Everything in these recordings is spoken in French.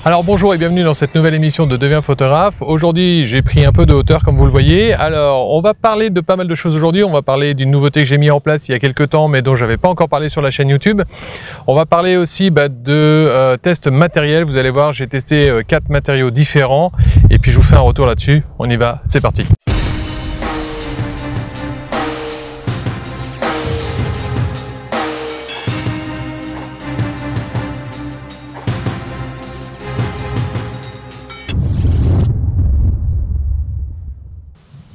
Alors bonjour et bienvenue dans cette nouvelle émission de Deviens photographe. Aujourd'hui j'ai pris un peu de hauteur comme vous le voyez. Alors on va parler de pas mal de choses aujourd'hui. On va parler d'une nouveauté que j'ai mis en place il y a quelques temps mais dont j'avais pas encore parlé sur la chaîne YouTube. On va parler aussi de tests matériels. Vous allez voir, j'ai testé 4 matériaux différents et puis je vous fais un retour là-dessus. On y va, c'est parti.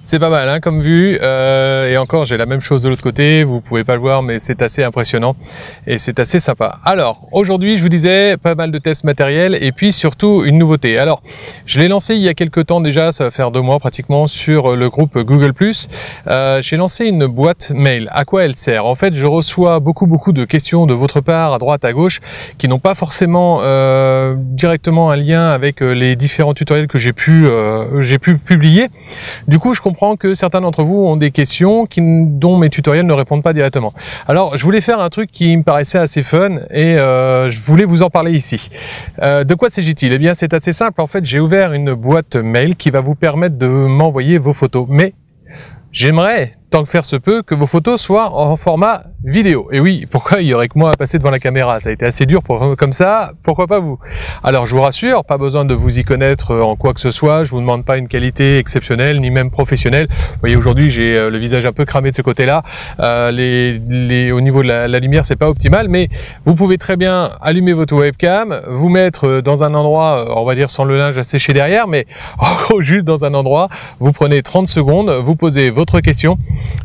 C'est pas mal hein, comme vue, et encore j'ai la même chose de l'autre côté, vous pouvez pas le voir mais c'est assez impressionnant et c'est assez sympa. Alors aujourd'hui je vous disais pas mal de tests matériels et puis surtout une nouveauté. Alors je l'ai lancé il y a quelques temps déjà, ça va faire 2 mois pratiquement sur le groupe Google+. J'ai lancé une boîte mail. À quoi elle sert? En fait je reçois beaucoup de questions de votre part à droite à gauche qui n'ont pas forcément directement un lien avec les différents tutoriels que j'ai pu publier. Du coup je comprends que certains d'entre vous ont des questions dont mes tutoriels ne répondent pas directement. Alors je voulais faire un truc qui me paraissait assez fun et je voulais vous en parler ici. De quoi s'agit-il? Eh bien c'est assez simple, en fait j'ai ouvert une boîte mail qui va vous permettre de m'envoyer vos photos, mais j'aimerais, tant que faire se peut, que vos photos soient en format vidéo. Et oui, pourquoi il y aurait que moi à passer devant la caméra? Ça a été assez dur comme ça, pourquoi pas vous? Alors je vous rassure, pas besoin de vous y connaître en quoi que ce soit, je vous demande pas une qualité exceptionnelle, ni même professionnelle. Vous voyez aujourd'hui j'ai le visage un peu cramé de ce côté-là, au niveau de la lumière c'est pas optimal, mais vous pouvez très bien allumer votre webcam, vous mettre dans un endroit, on va dire sans le linge à sécher derrière, mais en gros juste dans un endroit, vous prenez 30 secondes, vous posez votre question,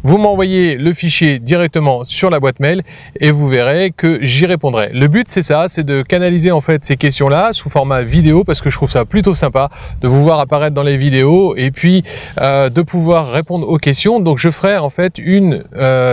vous m'envoyez le fichier directement sur la boîte mail et vous verrez que j'y répondrai. Le but c'est ça, c'est de canaliser en fait ces questions-là sous format vidéo parce que je trouve ça plutôt sympa de vous voir apparaître dans les vidéos et puis de pouvoir répondre aux questions. Donc je ferai en fait une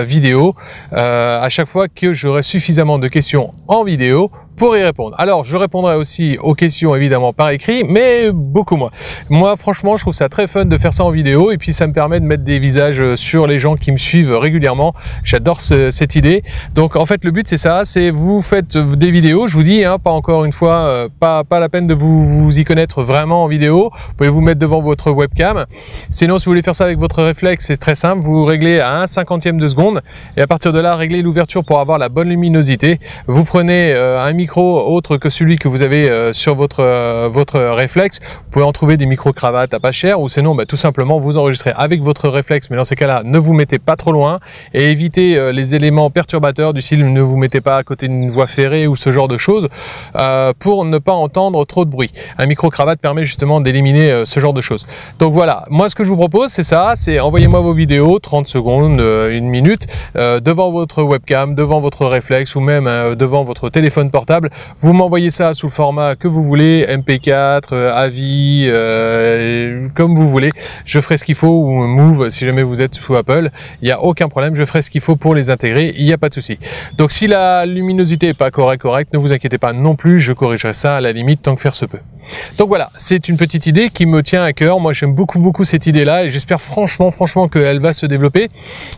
vidéo à chaque fois que j'aurai suffisamment de questions en vidéo pour y répondre. Alors, je répondrai aussi aux questions évidemment par écrit, mais beaucoup moins. Moi, franchement, je trouve ça très fun de faire ça en vidéo et puis ça me permet de mettre des visages sur les gens qui me suivent régulièrement. J'adore cette idée. Donc, en fait, le but c'est ça, c'est vous faites des vidéos. Je vous dis, hein, pas encore une fois, pas la peine de vous y connaître vraiment en vidéo. Vous pouvez vous mettre devant votre webcam. Sinon, si vous voulez faire ça avec votre réflexe, c'est très simple. Vous réglez à 1/50e de seconde et à partir de là, réglez l'ouverture pour avoir la bonne luminosité. Vous prenez un micro autre que celui que vous avez sur votre réflexe. Vous pouvez en trouver des micro-cravates à pas cher ou sinon tout simplement vous enregistrez avec votre réflexe, mais dans ces cas-là ne vous mettez pas trop loin et évitez les éléments perturbateurs du style ne vous mettez pas à côté d'une voie ferrée ou ce genre de choses pour ne pas entendre trop de bruit. Un micro-cravate permet justement d'éliminer ce genre de choses. Donc voilà, moi ce que je vous propose c'est ça, c'est envoyez-moi vos vidéos 30 secondes, 1 minute devant votre webcam, devant votre réflexe ou même devant votre téléphone portable. Vous m'envoyez ça sous le format que vous voulez, MP4, AVI, comme vous voulez. Je ferai ce qu'il faut, ou Move si jamais vous êtes sous Apple. Il n'y a aucun problème, je ferai ce qu'il faut pour les intégrer, il n'y a pas de souci. Donc si la luminosité n'est pas correcte, ne vous inquiétez pas non plus, je corrigerai ça à la limite tant que faire se peut. Donc voilà, c'est une petite idée qui me tient à cœur. Moi j'aime beaucoup cette idée-là et j'espère franchement qu'elle va se développer.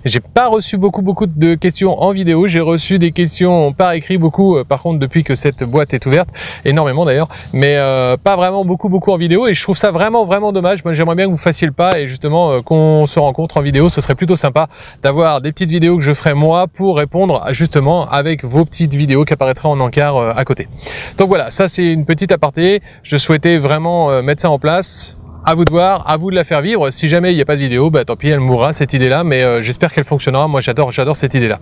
J'ai pas reçu beaucoup de questions en vidéo, j'ai reçu des questions par écrit beaucoup par contre depuis que cette boîte est ouverte, énormément d'ailleurs, mais pas vraiment beaucoup en vidéo et je trouve ça vraiment dommage. Moi j'aimerais bien que vous fassiez le pas et justement qu'on se rencontre en vidéo, ce serait plutôt sympa d'avoir des petites vidéos que je ferai moi pour répondre justement avec vos petites vidéos qui apparaîtraient en encart à côté. Donc voilà, ça c'est une petite aparté. Je souhaitais vraiment mettre ça en place. À vous de voir, à vous de la faire vivre. Si jamais il n'y a pas de vidéo, tant pis, elle mourra cette idée-là, mais j'espère qu'elle fonctionnera. Moi j'adore cette idée-là.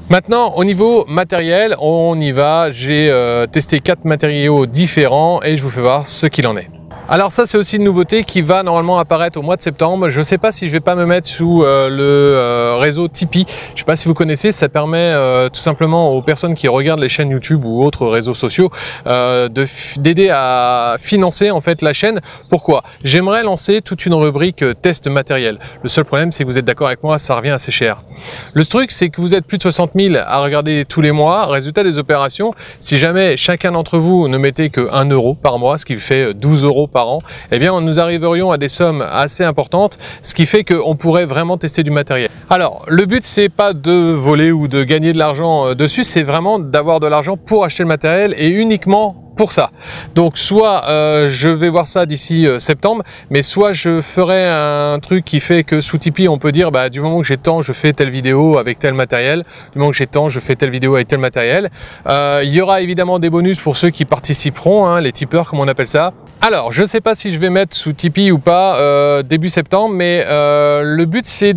Maintenant, au niveau matériel, on y va. J'ai testé 4 matériaux différents et je vous fais voir ce qu'il en est. Alors ça c'est aussi une nouveauté qui va normalement apparaître au mois de septembre. Je ne sais pas si je vais pas me mettre sous le réseau Tipeee. Je ne sais pas si vous connaissez, ça permet tout simplement aux personnes qui regardent les chaînes YouTube ou autres réseaux sociaux d'aider à financer en fait la chaîne. Pourquoi? J'aimerais lancer toute une rubrique test matériel. Le seul problème c'est que vous êtes d'accord avec moi, ça revient assez cher. Le truc c'est que vous êtes plus de 60 000 à regarder tous les mois. Résultat des opérations, si jamais chacun d'entre vous ne mettait que 1 euro par mois, ce qui fait 12 euros par an, eh bien nous arriverions à des sommes assez importantes, ce qui fait qu'on pourrait vraiment tester du matériel. Alors le but c'est pas de voler ou de gagner de l'argent dessus, c'est vraiment d'avoir de l'argent pour acheter le matériel et uniquement pour ça. Donc soit je vais voir ça d'ici septembre, mais soit je ferai un truc qui fait que sous Tipeee on peut dire du moment que j'ai temps je fais telle vidéo avec tel matériel, du moment que j'ai temps je fais telle vidéo avec tel matériel. Il y aura évidemment des bonus pour ceux qui participeront, hein, les tipeurs comme on appelle ça. Alors je ne sais pas si je vais mettre sous Tipeee ou pas début septembre, mais le but c'est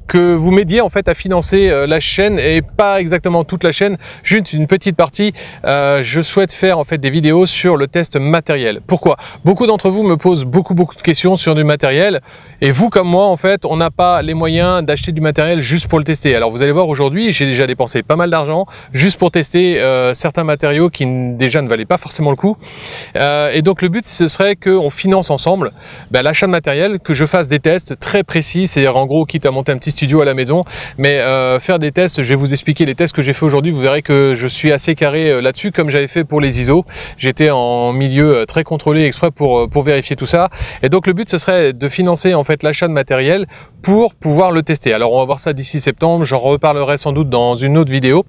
que vous m'aidiez en fait à financer la chaîne, et pas exactement toute la chaîne, juste une petite partie. Je souhaite faire en fait des vidéos sur le test matériel. Pourquoi? Beaucoup d'entre vous me posent beaucoup de questions sur du matériel, et vous comme moi en fait on n'a pas les moyens d'acheter du matériel juste pour le tester. Alors vous allez voir, aujourd'hui j'ai déjà dépensé pas mal d'argent juste pour tester certains matériaux qui déjà ne valaient pas forcément le coup, et donc le but ce serait qu'on finance ensemble l'achat de matériel, que je fasse des tests très précis, c'est-à-dire en gros quitte à monter un petit studio à la maison, mais faire des tests. Je vais vous expliquer les tests que j'ai fait aujourd'hui, vous verrez que je suis assez carré là-dessus, comme j'avais fait pour les ISO. J'étais en milieu très contrôlé exprès pour vérifier tout ça, et donc le but ce serait de financer en fait l'achat de matériel pour pouvoir le tester. Alors on va voir ça d'ici septembre, j'en reparlerai sans doute dans une autre vidéo.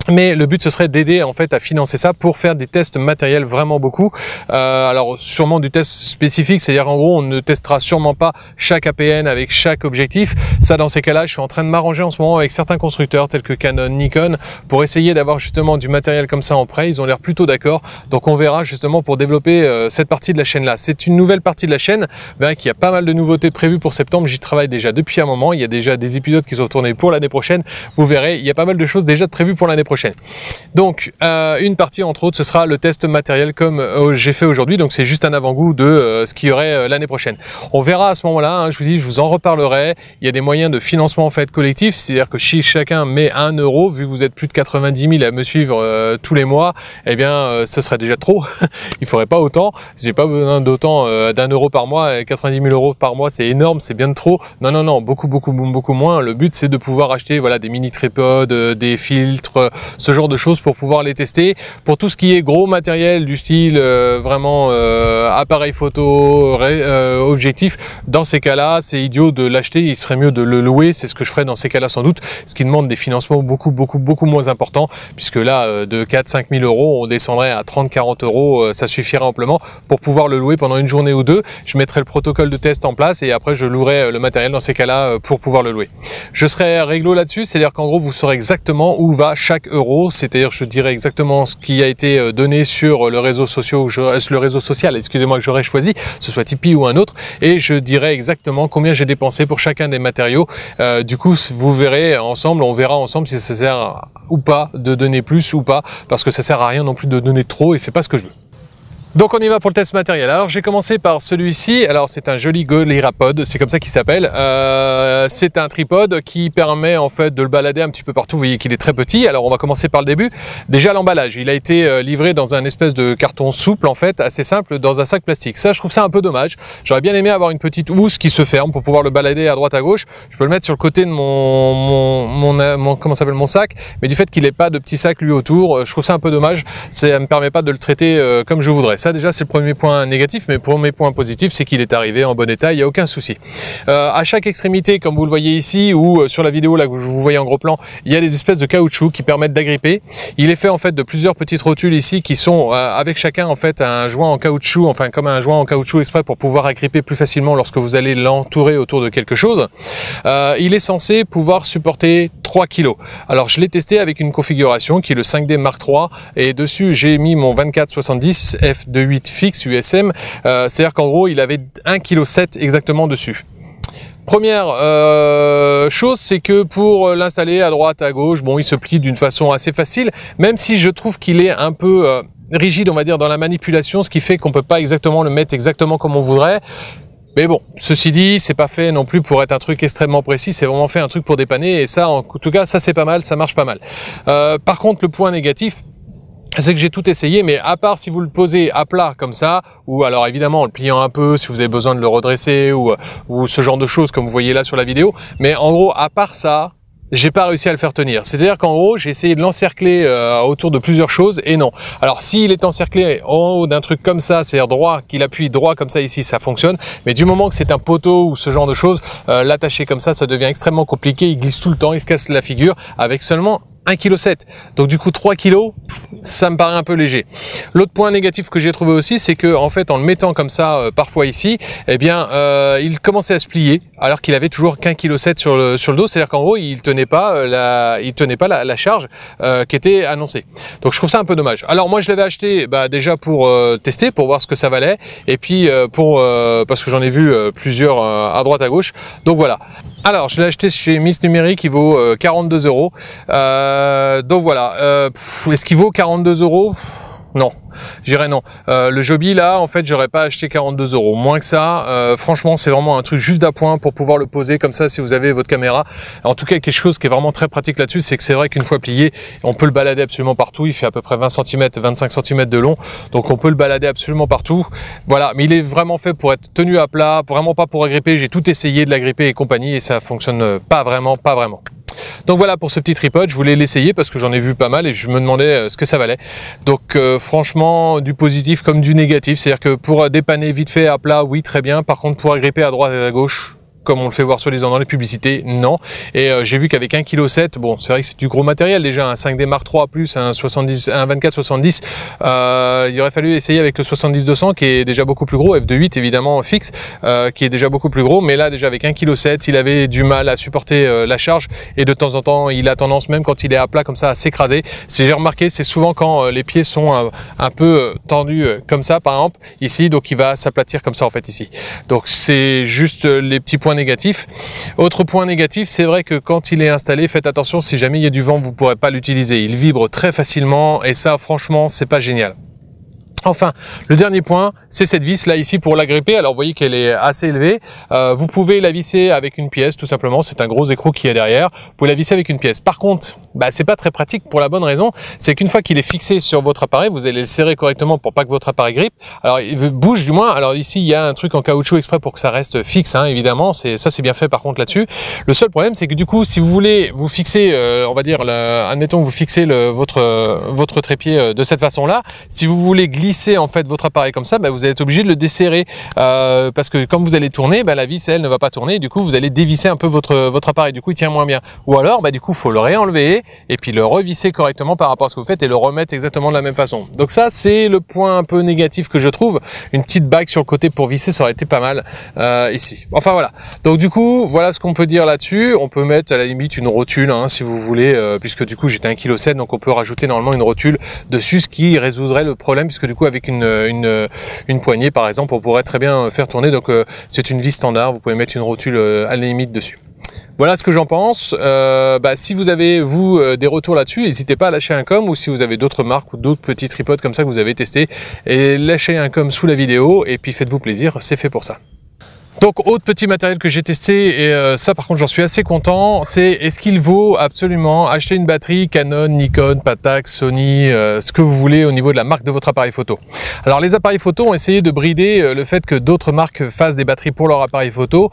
Mais le but ce serait d'aider en fait à financer ça pour faire des tests matériels vraiment beaucoup. Alors sûrement du test spécifique, c'est-à-dire en gros on ne testera sûrement pas chaque APN avec chaque objectif. Ça dans ces cas-là, je suis en train de m'arranger en ce moment avec certains constructeurs tels que Canon, Nikon pour essayer d'avoir justement du matériel comme ça en prêt. Ils ont l'air plutôt d'accord. Donc on verra justement pour développer cette partie de la chaîne là. C'est une nouvelle partie de la chaîne qui a pas mal de nouveautés prévues pour septembre. J'y travaille déjà depuis un moment. Il y a déjà des épisodes qui sont tournés pour l'année prochaine. Vous verrez, il y a pas mal de choses déjà prévues pour l'année prochaine. Donc une partie entre autres ce sera le test matériel comme j'ai fait aujourd'hui, donc c'est juste un avant-goût de ce qu'il y aurait l'année prochaine. On verra à ce moment-là, hein, je vous dis, je vous en reparlerai. Il y a des moyens de financement en fait collectif, c'est-à-dire que si chacun met 1 euro, vu que vous êtes plus de 90 000 à me suivre tous les mois, eh bien ce serait déjà trop. Il faudrait pas autant, j'ai pas besoin d'autant d'1 euro par mois, 90 000 euros par mois c'est énorme, c'est bien de trop. Non, beaucoup moins. Le but c'est de pouvoir acheter voilà des mini tripodes, des filtres, ce genre de choses pour pouvoir les tester. Pour tout ce qui est gros matériel du style vraiment appareil photo, objectif, dans ces cas-là c'est idiot de l'acheter, il serait mieux de le louer. C'est ce que je ferais dans ces cas-là sans doute, ce qui demande des financements beaucoup moins importants, puisque là de 4-5 000 euros on descendrait à 30-40 euros, ça suffirait amplement pour pouvoir le louer pendant une journée ou deux. Je mettrai le protocole de test en place et après je louerai le matériel dans ces cas-là pour pouvoir le louer. Je serai réglo là-dessus, c'est-à-dire qu'en gros vous saurez exactement où va chaque euro, c'est-à-dire je dirais exactement ce qui a été donné sur le réseau social, excusez-moi, que j'aurais choisi, que ce soit Tipeee ou un autre, et je dirai exactement combien j'ai dépensé pour chacun des matériaux. Du coup vous verrez ensemble, on verra ensemble si ça sert ou pas de donner plus ou pas, parce que ça sert à rien non plus de donner trop et c'est pas ce que je veux. Donc on y va pour le test matériel. Alors j'ai commencé par celui-ci. Alors c'est un joli GorillaPod, c'est comme ça qu'il s'appelle. C'est un tripode qui permet en fait de le balader un petit peu partout. Vous voyez qu'il est très petit. Alors on va commencer par le début. Déjà l'emballage, il a été livré dans un espèce de carton souple en fait, assez simple, dans un sac plastique. Ça je trouve ça un peu dommage. J'aurais bien aimé avoir une petite housse qui se ferme pour pouvoir le balader à droite à gauche. Je peux le mettre sur le côté de mon sac, mais du fait qu'il n'ait pas de petit sac lui autour, je trouve ça un peu dommage. Ça me permet pas de le traiter comme je voudrais. Ça déjà c'est le premier point négatif, mais pour mes points positifs c'est qu'il est arrivé en bon état, il n'y a aucun souci. À chaque extrémité, comme vous le voyez ici ou sur la vidéo là que vous voyez en gros plan, il y a des espèces de caoutchouc qui permettent d'agripper. Il est fait en fait de plusieurs petites rotules ici qui sont avec chacun en fait un joint en caoutchouc, enfin comme un joint en caoutchouc exprès pour pouvoir agripper plus facilement lorsque vous allez l'entourer autour de quelque chose. Il est censé pouvoir supporter 3 kg. Alors je l'ai testé avec une configuration qui est le 5D Mark III et dessus j'ai mis mon 2470 f2.8 fixe USM, c'est-à-dire qu'en gros il avait 1,7 kg exactement dessus. Première chose, c'est que pour l'installer à droite, à gauche, bon, il se plie d'une façon assez facile, même si je trouve qu'il est un peu rigide, on va dire, dans la manipulation, ce qui fait qu'on peut pas exactement le mettre exactement comme on voudrait. Mais bon, ceci dit, c'est pas fait non plus pour être un truc extrêmement précis, c'est vraiment fait un truc pour dépanner, et ça, en tout cas, ça c'est pas mal, ça marche pas mal. Par contre, le point négatif, c'est que j'ai tout essayé, mais à part si vous le posez à plat comme ça, ou alors évidemment en le pliant un peu si vous avez besoin de le redresser, ou ce genre de choses comme vous voyez là sur la vidéo, mais en gros, à part ça, j'ai pas réussi à le faire tenir. C'est-à-dire qu'en gros, j'ai essayé de l'encercler autour de plusieurs choses et non. Alors s'il est encerclé en haut d'un truc comme ça, c'est-à-dire droit, qu'il appuie droit comme ça ici, ça fonctionne. Mais du moment que c'est un poteau ou ce genre de choses, l'attacher comme ça devient extrêmement compliqué. Il glisse tout le temps, il se casse la figure avec seulement 1,7 kg. Donc du coup 3 kg, ça me paraît un peu léger. L'autre point négatif que j'ai trouvé aussi, c'est que en fait en le mettant comme ça parfois ici, eh bien il commençait à se plier alors qu'il avait toujours qu'1,7 kg sur le dos, c'est-à-dire qu'en gros il tenait pas la charge qui était annoncée. Donc je trouve ça un peu dommage. Alors moi je l'avais acheté déjà pour tester, pour voir ce que ça valait, et puis parce que j'en ai vu plusieurs à droite à gauche. Donc voilà. Alors je l'ai acheté chez Miss Numérique, il vaut 42 €. Donc voilà. Est-ce qu'il vaut 42 €? Non, je dirais non. Le Joby là, en fait, j'aurais pas acheté 42 €. Moins que ça, franchement, c'est vraiment un truc juste d'appoint pour pouvoir le poser comme ça si vous avez votre caméra. En tout cas, quelque chose qui est vraiment très pratique là-dessus, c'est que c'est vrai qu'une fois plié, on peut le balader absolument partout. Il fait à peu près 20 cm, 25 cm de long, donc on peut le balader absolument partout. Voilà, mais il est vraiment fait pour être tenu à plat, vraiment pas pour agripper. J'ai tout essayé de l'agripper et compagnie et ça fonctionne pas vraiment. Donc voilà pour ce petit tripod, je voulais l'essayer parce que j'en ai vu pas mal et je me demandais ce que ça valait. Donc franchement, du positif comme du négatif, c'est-à-dire que pour dépanner vite fait à plat, oui très bien, par contre pour agripper à droite et à gauche, comme on le fait voir soi-disant dans les publicités, non. Et j'ai vu qu'avec 1,7 kg, bon c'est vrai que c'est du gros matériel déjà, un 5D Mark III plus un 24-70, il aurait fallu essayer avec le 70-200 qui est déjà beaucoup plus gros, f2.8 évidemment fixe, qui est déjà beaucoup plus gros, mais là déjà avec 1,7 kg, il avait du mal à supporter la charge et de temps en temps il a tendance, même quand il est à plat comme ça, à s'écraser. J'ai remarqué, c'est souvent quand les pieds sont un peu tendus comme ça par exemple, ici, donc il va s'aplatir comme ça en fait ici. Donc c'est juste les petits points négatif. Autre point négatif, c'est vrai que quand il est installé, faites attention, si jamais il y a du vent, vous ne pourrez pas l'utiliser. Il vibre très facilement et ça, franchement, c'est pas génial. Enfin, le dernier point, c'est cette vis là ici pour l'agripper. Alors vous voyez qu'elle est assez élevée. Vous pouvez la visser avec une pièce, tout simplement. C'est un gros écrou qui est derrière. Vous pouvez la visser avec une pièce. Par contre, c'est pas très pratique pour la bonne raison, c'est qu'une fois qu'il est fixé sur votre appareil, vous allez le serrer correctement pour pas que votre appareil grippe. Alors il bouge du moins. Alors ici il y a un truc en caoutchouc exprès pour que ça reste fixe, hein, évidemment. C'est bien fait par contre là-dessus. Le seul problème, c'est que du coup, si vous voulez vous fixer, on va dire, admettons vous fixez votre trépied de cette façon-là, si vous voulez glisser en fait votre appareil comme ça, vous allez être obligé de le desserrer parce que quand vous allez tourner, la vis elle ne va pas tourner. Du coup, vous allez dévisser un peu votre appareil. Du coup, il tient moins bien. Ou alors, du coup, faut le réenlever et puis le revisser correctement par rapport à ce que vous faites et le remettre exactement de la même façon. Donc ça, c'est le point un peu négatif que je trouve. Une petite bague sur le côté pour visser, ça aurait été pas mal ici. Enfin voilà. Donc du coup, voilà ce qu'on peut dire là-dessus. On peut mettre à la limite une rotule, hein, si vous voulez, puisque du coup j'étais 1,7 kg, donc on peut rajouter normalement une rotule dessus, ce qui résoudrait le problème, puisque du coup avec une poignée par exemple, on pourrait très bien faire tourner. Donc c'est une vis standard, vous pouvez mettre une rotule à la limite dessus. Voilà ce que j'en pense. Si vous avez des retours là-dessus, n'hésitez pas à lâcher un com, ou si vous avez d'autres marques ou d'autres petits tripods comme ça que vous avez testé, et lâchez un com sous la vidéo et puis faites-vous plaisir, c'est fait pour ça. Donc autre petit matériel que j'ai testé, et ça par contre j'en suis assez content, c'est est-ce qu'il vaut absolument acheter une batterie Canon, Nikon, Patax, Sony, ce que vous voulez au niveau de la marque de votre appareil photo. Alors les appareils photo ont essayé de brider le fait que d'autres marques fassent des batteries pour leur appareil photo,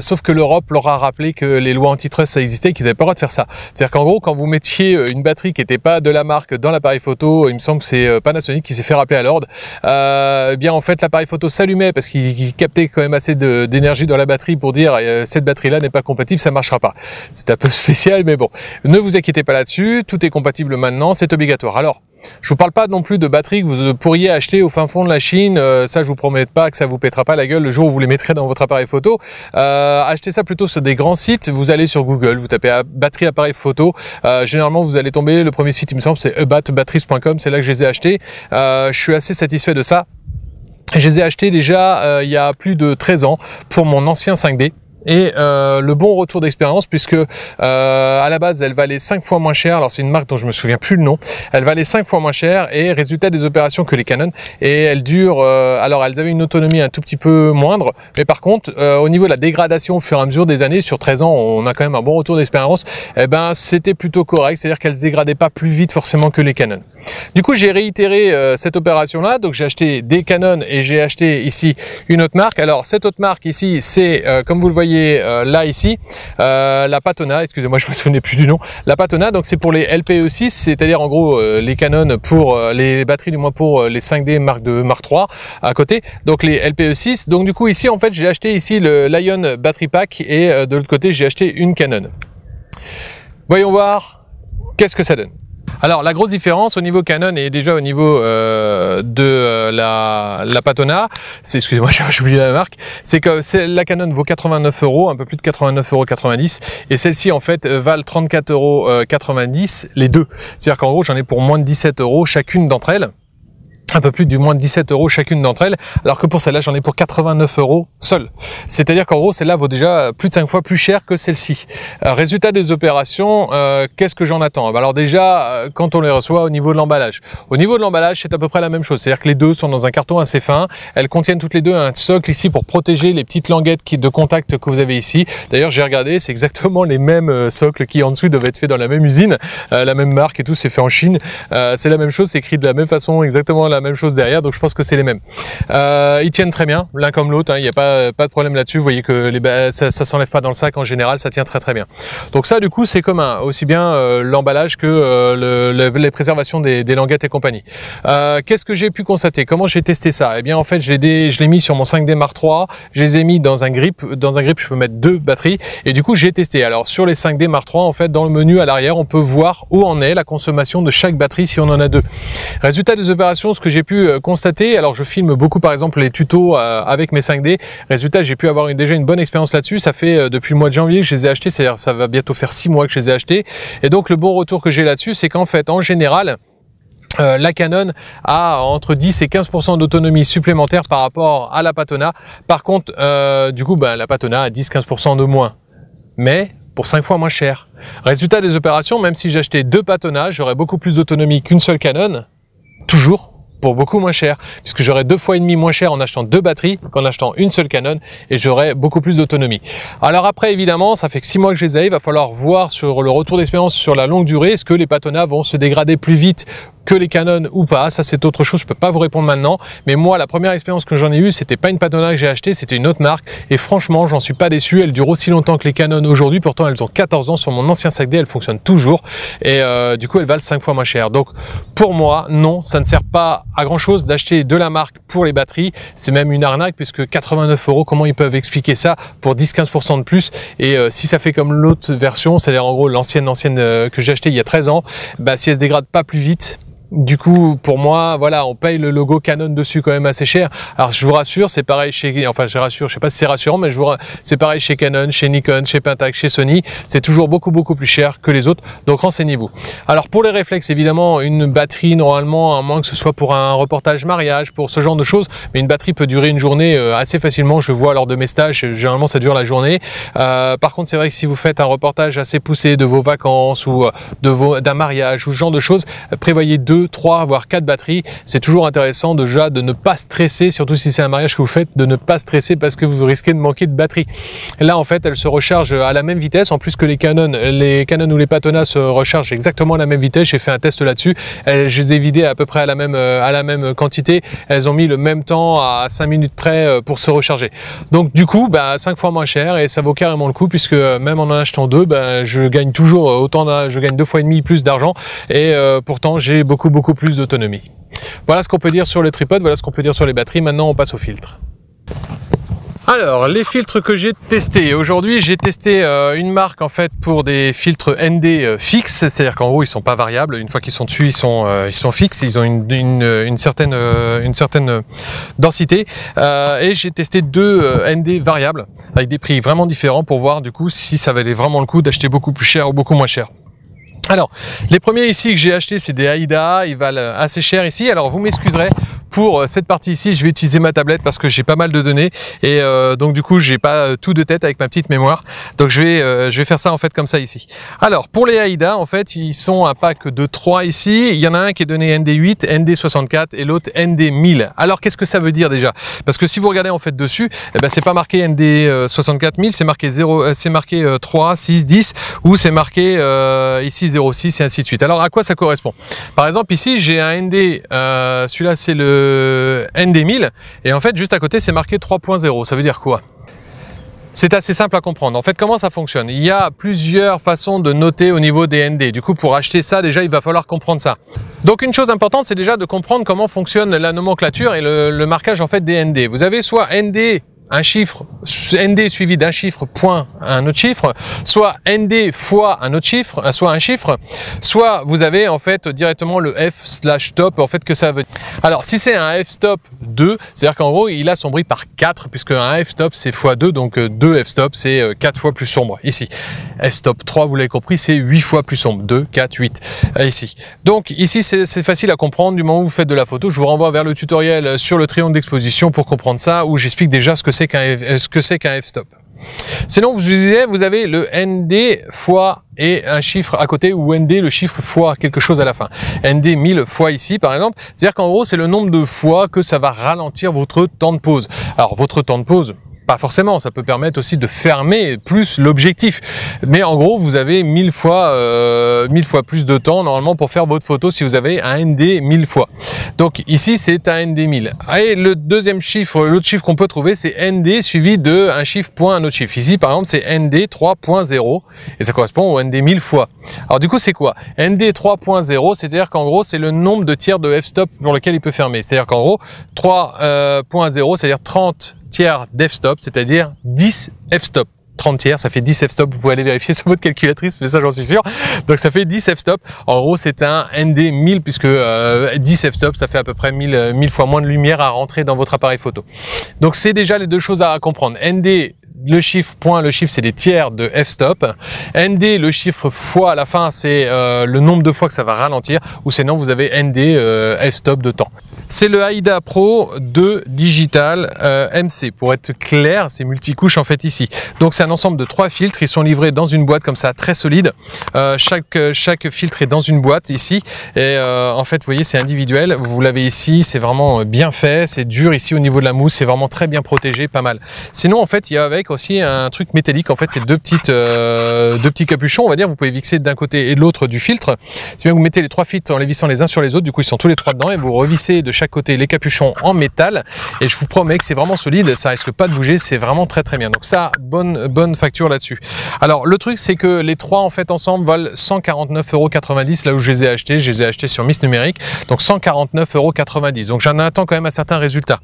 sauf que l'Europe leur a rappelé que les lois antitrust ça existait et qu'ils n'avaient pas le droit de faire ça. C'est-à-dire qu'en gros quand vous mettiez une batterie qui n'était pas de la marque dans l'appareil photo, il me semble que c'est Panasonic qui s'est fait rappeler à l'ordre, bien en fait l'appareil photo s'allumait parce qu'il captait quand même assez d'énergie dans la batterie pour dire cette batterie là n'est pas compatible, ça marchera pas. C'est un peu spécial, mais bon, ne vous inquiétez pas là-dessus, tout est compatible maintenant, c'est obligatoire. Alors je vous parle pas non plus de batteries que vous pourriez acheter au fin fond de la Chine, ça je vous promets pas que ça vous pètera pas la gueule le jour où vous les mettrez dans votre appareil photo. Achetez ça plutôt sur des grands sites, vous allez sur Google, vous tapez batterie appareil photo, généralement vous allez tomber, le premier site il me semble c'est ebatbatteries.com, c'est là que je les ai achetés. Je suis assez satisfait de ça. Je les ai achetés déjà il y a plus de 13 ans pour mon ancien 5D. Et le bon retour d'expérience, puisque à la base elle valait 5 fois moins cher. Alors c'est une marque dont je me souviens plus le nom. Elle valait 5 fois moins cher et résultat des opérations que les Canon, et elle dure alors elles avaient une autonomie un tout petit peu moindre, mais par contre au niveau de la dégradation au fur et à mesure des années, sur 13 ans on a quand même un bon retour d'expérience, et c'était plutôt correct, c'est à dire qu'elles se dégradaient pas plus vite forcément que les Canon. Du coup j'ai réitéré cette opération là, donc j'ai acheté des Canon et j'ai acheté ici une autre marque. Alors cette autre marque ici c'est comme vous le voyez là ici, la Patona, excusez-moi je me souvenais plus du nom, la Patona, donc c'est pour les LPE6, c'est-à-dire en gros les Canon pour les batteries, du moins pour les 5D Mark II, Mark III à côté, donc les LPE6. Donc du coup ici en fait j'ai acheté ici le Lion Battery Pack et de l'autre côté j'ai acheté une Canon. Voyons voir qu'est-ce que ça donne? Alors la grosse différence au niveau Canon et déjà au niveau de la Patona, c'est, excusez-moi j'ai oublié la marque, c'est que la Canon vaut 89 €, un peu plus de 89,90 € et celle-ci en fait valent 34,90 € les deux. C'est-à-dire qu'en gros j'en ai pour moins de 17 € chacune d'entre elles. Un peu plus du moins de 17 € chacune d'entre elles, alors que pour celle-là, j'en ai pour 89 € seule. C'est-à-dire qu'en gros, celle-là vaut déjà plus de 5 fois plus cher que celle-ci. Résultat des opérations, qu'est-ce que j'en attends? Alors déjà, quand on les reçoit au niveau de l'emballage. Au niveau de l'emballage, c'est à peu près la même chose. C'est-à-dire que les deux sont dans un carton assez fin. Elles contiennent toutes les deux un socle ici pour protéger les petites languettes de contact que vous avez ici. D'ailleurs, j'ai regardé, c'est exactement les mêmes socles qui en dessous doivent être faits dans la même usine, la même marque et tout, c'est fait en Chine. C'est la même chose, c'est écrit de la même façon, exactement la même chose derrière, donc je pense que c'est les mêmes. Ils tiennent très bien, l'un comme l'autre, il n'y a pas de problème là-dessus. Vous voyez que ça s'enlève pas dans le sac en général, ça tient très bien. Donc ça, du coup, c'est commun, aussi bien l'emballage que les préservations des languettes et compagnie. Qu'est-ce que j'ai pu constater? Comment j'ai testé ça? Eh bien, en fait, je l'ai mis sur mon 5D Mark III, je les ai mis dans un grip. Dans un grip, je peux mettre 2 batteries, et du coup, j'ai testé. Alors, sur les 5D Mark III, en fait, dans le menu à l'arrière, on peut voir où en est la consommation de chaque batterie si on en a 2. Résultat des opérations, ce que j'ai pu constater, alors je filme beaucoup par exemple les tutos avec mes 5D, résultat j'ai pu avoir déjà une bonne expérience là-dessus. Ça fait depuis le mois de janvier que je les ai achetés, c'est-à-dire ça va bientôt faire 6 mois que je les ai achetés, et donc le bon retour que j'ai là-dessus, c'est qu'en fait en général la Canon a entre 10 et 15% d'autonomie supplémentaire par rapport à la Patona. Par contre du coup la Patona a 10-15% de moins, mais pour 5 fois moins cher. Résultat des opérations, même si j'achetais 2 Patona, j'aurais beaucoup plus d'autonomie qu'une seule Canon, toujours pour beaucoup moins cher, puisque j'aurais 2,5 fois moins cher en achetant 2 batteries qu'en achetant une seule Canon, et j'aurais beaucoup plus d'autonomie. Alors après, évidemment, ça fait que 6 mois que je les ai, il va falloir voir sur le retour d'expérience sur la longue durée, est-ce que les Patona vont se dégrader plus vite que les Canon ou pas. Ça c'est autre chose, je peux pas vous répondre maintenant, mais moi la première expérience que j'en ai eue, c'était pas une Patona que j'ai acheté, c'était une autre marque, et franchement j'en suis pas déçu. Elle dure aussi longtemps que les Canon aujourd'hui, pourtant elles ont 14 ans sur mon ancien 5D, elles fonctionnent toujours, et du coup elles valent 5 fois moins cher. Donc pour moi non, ça ne sert pas à grand chose d'acheter de la marque pour les batteries, c'est même une arnaque, puisque 89 €, comment ils peuvent expliquer ça pour 10-15% de plus? Et si ça fait comme l'autre version, c'est-à-dire en gros l'ancienne que j'ai acheté il y a 13 ans, si elle se dégrade pas plus vite, du coup, pour moi, voilà, on paye le logo Canon dessus quand même assez cher. Alors, je vous rassure, c'est pareil chez, enfin, je rassure, je sais pas si c'est rassurant, mais c'est pareil chez Canon, chez Nikon, chez Pentax, chez Sony. C'est toujours beaucoup plus cher que les autres. Donc, renseignez-vous. Alors, pour les réflexes, évidemment, une batterie, normalement, à moins que ce soit pour un reportage mariage, pour ce genre de choses, mais une batterie peut durer une journée assez facilement. Je vois lors de mes stages, généralement, ça dure la journée. Par contre, c'est vrai que si vous faites un reportage assez poussé de vos vacances ou d'un mariage ou ce genre de choses, prévoyez 2, 3, voire 4 batteries. C'est toujours intéressant déjà de ne pas stresser, surtout si c'est un mariage que vous faites, de ne pas stresser parce que vous risquez de manquer de batterie. Là, en fait, elle se recharge à la même vitesse, en plus que les Canon ou les Patona se rechargent exactement à la même vitesse. J'ai fait un test là-dessus. Je les ai vidées à peu près à la même quantité. Elles ont mis le même temps à 5 minutes près pour se recharger. Donc du coup, 5 fois moins cher, et ça vaut carrément le coup, puisque même en achetant 2, je gagne toujours autant, je gagne 2,5 fois plus d'argent, et pourtant j'ai beaucoup plus d'autonomie. Voilà ce qu'on peut dire sur le tripode, voilà ce qu'on peut dire sur les batteries. Maintenant on passe aux filtres. Alors, les filtres que j'ai testés. Aujourd'hui, j'ai testé une marque en fait pour des filtres ND fixes, c'est-à-dire qu'en gros, ils sont pas variables. Une fois qu'ils sont dessus, ils sont fixes. Ils ont une certaine densité. Et j'ai testé 2 ND variables avec des prix vraiment différents pour voir du coup si ça valait vraiment le coup d'acheter beaucoup plus cher ou beaucoup moins cher. Alors, les premiers ici que j'ai achetés, c'est des AIDA, ils valent assez cher ici. Alors, vous m'excuserez, pour cette partie ici, je vais utiliser ma tablette parce que j'ai pas mal de données, et donc du coup, j'ai pas tout de tête avec ma petite mémoire. Donc, je vais faire ça en fait comme ça ici. Alors, pour les AIDA, en fait, ils sont un pack de 3 ici. Il y en a un qui est donné ND8, ND64 et l'autre ND1000. Alors, qu'est-ce que ça veut dire déjà? Parce que si vous regardez en fait dessus, c'est pas marqué ND64000, c'est marqué 0, c'est marqué 3, 6, 10, ou c'est marqué ici 0,6 et ainsi de suite. Alors, à quoi ça correspond? Par exemple, ici, j'ai un ND, celui-là, c'est le ND1000, et en fait, juste à côté, c'est marqué 3.0. Ça veut dire quoi? C'est assez simple à comprendre. En fait, comment ça fonctionne? Il y a plusieurs façons de noter au niveau des ND. Du coup, pour acheter ça, déjà, il va falloir comprendre ça. Donc, une chose importante, c'est déjà de comprendre comment fonctionne la nomenclature et le marquage en fait des ND. Vous avez soit ND un chiffre ND suivi d'un chiffre point un autre chiffre, soit ND fois un autre chiffre, soit un chiffre, soit vous avez en fait directement le f/stop en fait que ça veut dire. Alors si c'est un f-stop 2, c'est-à-dire qu'en gros il a sombré par 4 puisque un f-stop c'est x2, donc 2 f-stop c'est 4 fois plus sombre ici. F-stop 3, vous l'avez compris, c'est 8 fois plus sombre, 2, 4, 8 ici. Donc ici c'est facile à comprendre du moment où vous faites de la photo. Je vous renvoie vers le tutoriel sur le triangle d'exposition pour comprendre ça, où j'explique déjà ce que c'est qu'un f-stop. Sinon, vous avez le ND fois et un chiffre à côté, ou ND, le chiffre fois quelque chose à la fin. ND 1000 fois ici, par exemple. C'est-à-dire qu'en gros, c'est le nombre de fois que ça va ralentir votre temps de pause. Alors, votre temps de pause, pas forcément, ça peut permettre aussi de fermer plus l'objectif. Mais en gros, vous avez 1000 fois plus de temps normalement pour faire votre photo si vous avez un ND 1000 fois. Donc ici, c'est un ND 1000. Et le deuxième chiffre, l'autre chiffre qu'on peut trouver, c'est ND suivi de un chiffre point un autre chiffre. Ici, par exemple, c'est ND 3.0 et ça correspond au ND 1000 fois. Alors du coup, c'est quoi? ND 3.0, c'est-à-dire qu'en gros, c'est le nombre de tiers de f-stop pour lequel il peut fermer. C'est-à-dire qu'en gros, 3.0, c'est-à-dire 30 tiers d'f-stop, c'est-à-dire 10 f-stop. 30 tiers, ça fait 10 f-stop, vous pouvez aller vérifier sur votre calculatrice, mais ça j'en suis sûr. Donc ça fait 10 f-stop. En gros, c'est un ND 1000 puisque 10 f-stop, ça fait à peu près 1000 fois moins de lumière à rentrer dans votre appareil photo. Donc c'est déjà les deux choses à comprendre. ND, le chiffre point, le chiffre c'est les tiers de f-stop. ND, le chiffre fois à la fin, c'est le nombre de fois que ça va ralentir, ou sinon vous avez ND f-stop de temps. C'est le AIDA Pro 2 Digital MC. Pour être clair, c'est multicouche en fait ici. Donc c'est un ensemble de 3 filtres. Ils sont livrés dans une boîte comme ça, très solide. Chaque filtre est dans une boîte ici. Et en fait, vous voyez, c'est individuel. Vous l'avez ici, c'est vraiment bien fait. C'est dur ici au niveau de la mousse. C'est vraiment très bien protégé, pas mal. Sinon, en fait, il y a avec aussi un truc métallique. En fait, c'est deux petits capuchons, on va dire. Vous pouvez visser d'un côté et de l'autre du filtre. Si bien vous mettez les 3 filtres en les vissant les uns sur les autres, du coup, ils sont tous les 3 dedans et vous revissez de chaque côté les capuchons en métal et je vous promets que c'est vraiment solide, ça risque pas de bouger, c'est vraiment très très bien. Donc ça, bonne facture là-dessus. Alors le truc c'est que les 3 en fait ensemble valent 149,90 € là où je les ai achetés sur Miss Numérique, donc 149,90 €. Donc j'en attends quand même un certain résultat.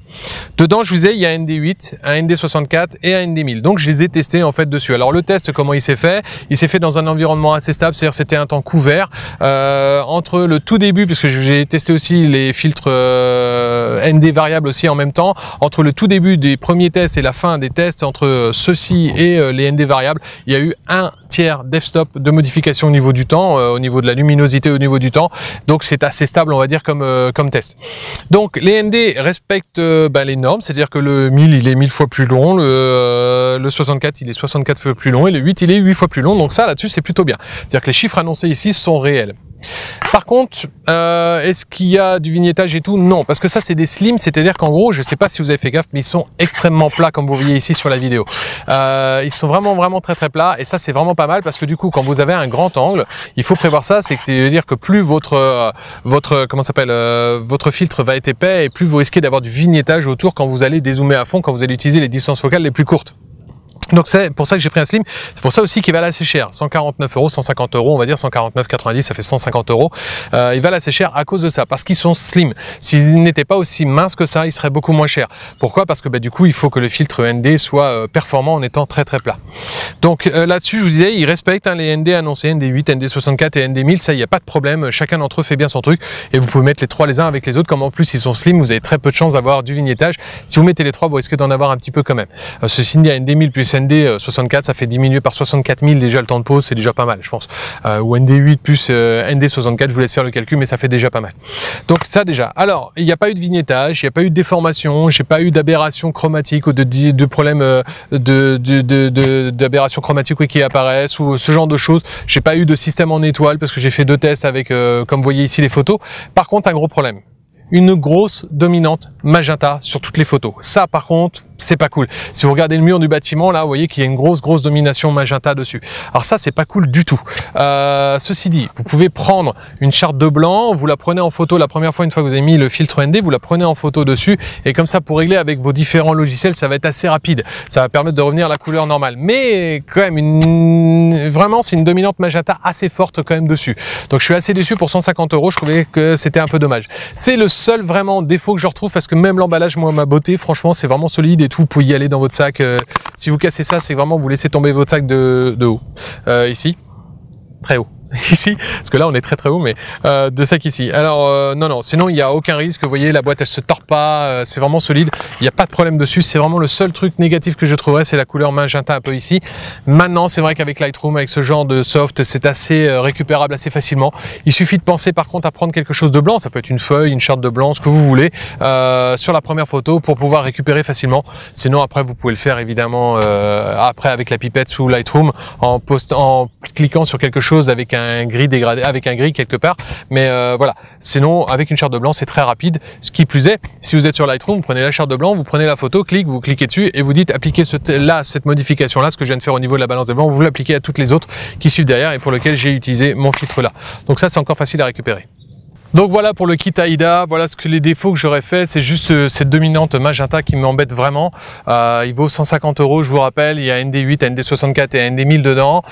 Dedans je vous disais il y a un ND8, un ND64 et un ND1000. Donc je les ai testés en fait dessus. Alors le test comment il s'est fait? Il s'est fait dans un environnement assez stable, c'est-à-dire c'était un temps couvert entre le tout début, puisque j'ai testé aussi les filtres ND variable aussi en même temps, entre le tout début des premiers tests et la fin des tests, entre ceux-ci et les ND variables, il y a eu un tiers f-stop de modification au niveau du temps, au niveau de la luminosité, au niveau du temps. Donc c'est assez stable on va dire comme test. Donc les ND respectent les normes, c'est-à-dire que le 1000 il est 1000 fois plus long, le 64 il est 64 fois plus long et le 8 il est 8 fois plus long. Donc ça là-dessus c'est plutôt bien. C'est-à-dire que les chiffres annoncés ici sont réels. Par contre, est-ce qu'il y a du vignettage et tout? Non, parce que ça c'est des slims, c'est-à-dire qu'en gros, je sais pas si vous avez fait gaffe, mais ils sont extrêmement plats comme vous voyez ici sur la vidéo. Ils sont vraiment très plats et ça c'est vraiment pas mal parce que du coup, quand vous avez un grand angle, il faut prévoir ça, c'est-à-dire que plus votre filtre va être épais et plus vous risquez d'avoir du vignettage autour quand vous allez dézoomer à fond, quand vous allez utiliser les distances focales les plus courtes. Donc c'est pour ça que j'ai pris un slim, c'est pour ça aussi qu'il va assez cher, 149 €, 150 €, on va dire 149,90 €, ça fait 150 €. Il va assez cher à cause de ça, parce qu'ils sont slim. S'ils n'étaient pas aussi minces que ça, ils seraient beaucoup moins chers. Pourquoi? Parce que du coup, il faut que le filtre ND soit performant en étant très plat. Donc là-dessus, je vous disais, ils respectent les ND annoncés, ND8, ND64 et ND1000, ça, il n'y a pas de problème, chacun d'entre eux fait bien son truc, et vous pouvez mettre les 3 les uns avec les autres, comme en plus ils sont slim, vous avez très peu de chances d'avoir du vignettage. Si vous mettez les 3, vous risquez d'en avoir un petit peu quand même. Ceci dit, ND1000 plus ND64, ça fait diminuer par 64 000 déjà le temps de pause, c'est déjà pas mal, je pense. Ou ND8 plus ND64, je vous laisse faire le calcul, mais ça fait déjà pas mal. Donc ça déjà. Alors, il n'y a pas eu de vignettage, il n'y a pas eu de déformation, j'ai pas eu d'aberration chromatique ou de problème d'aberration chromatique qui apparaissent ou ce genre de choses. J'ai pas eu de système en étoile parce que j'ai fait 2 tests avec, comme vous voyez ici les photos. Par contre, un gros problème. Une grosse dominante magenta sur toutes les photos. Ça, par contre, c'est pas cool. Si vous regardez le mur du bâtiment, là, vous voyez qu'il y a une grosse domination magenta dessus. Alors ça, c'est pas cool du tout. Ceci dit, vous pouvez prendre une charte de blanc, vous la prenez en photo la première fois, une fois que vous avez mis le filtre ND, vous la prenez en photo dessus, et comme ça, pour régler avec vos différents logiciels, ça va être assez rapide. Ça va permettre de revenir à la couleur normale. Mais quand même, vraiment, c'est une dominante magenta assez forte quand même dessus. Donc je suis assez déçu pour 150 €, je trouvais que c'était un peu dommage. C'est le seul vraiment défaut que je retrouve, parce que même l'emballage, moi, m'a botté, franchement, c'est vraiment solide et tout, vous pouvez y aller dans votre sac. Si vous cassez ça, c'est vraiment vous laissez tomber votre sac de haut. Ici, très haut. Ici, parce que là on est très haut, mais de sac ici. Alors non, sinon il n'y a aucun risque. Vous voyez, la boîte elle se tord pas, c'est vraiment solide, il n'y a pas de problème dessus. C'est vraiment le seul truc négatif que je trouverais, c'est la couleur magenta un peu ici. Maintenant c'est vrai qu'avec Lightroom, avec ce genre de soft, c'est assez récupérable assez facilement. Il suffit de penser par contre à prendre quelque chose de blanc, ça peut être une feuille, une charte de blanc, ce que vous voulez, sur la première photo pour pouvoir récupérer facilement. Sinon après vous pouvez le faire évidemment après avec la pipette sous Lightroom en cliquant sur quelque chose avec un gris dégradé, avec un gris quelque part, mais voilà. Sinon avec une charte de blanc c'est très rapide. Ce qui plus est, si vous êtes sur Lightroom, vous prenez la charte de blanc, vous prenez la photo, vous cliquez dessus et vous dites appliquer cette modification là, ce que je viens de faire au niveau de la balance des blancs, vous l'appliquez à toutes les autres qui suivent derrière et pour lesquelles j'ai utilisé mon filtre là. Donc ça c'est encore facile à récupérer. Donc voilà pour le kit AIDA, voilà ce que les défauts que j'aurais fait, c'est juste cette dominante magenta qui m'embête vraiment. Il vaut 150 €, je vous rappelle, il y a ND8, ND64 et ND1000 dedans.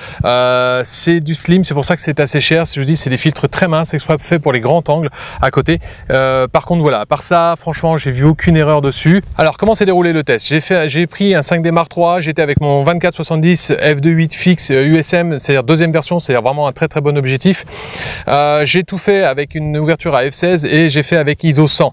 C'est du slim, c'est pour ça que c'est assez cher. Si je vous dis, c'est des filtres très minces, exprès fait pour les grands angles à côté. Par contre voilà, à part ça, franchement, j'ai vu aucune erreur dessus. Alors comment s'est déroulé le test? J'ai pris un 5D Mark III, j'étais avec mon 24-70 f2.8 fixe USM, c'est-à-dire deuxième version, c'est-à-dire vraiment un très bon objectif. J'ai tout fait avec une ouverture à f16 et j'ai fait avec ISO 100.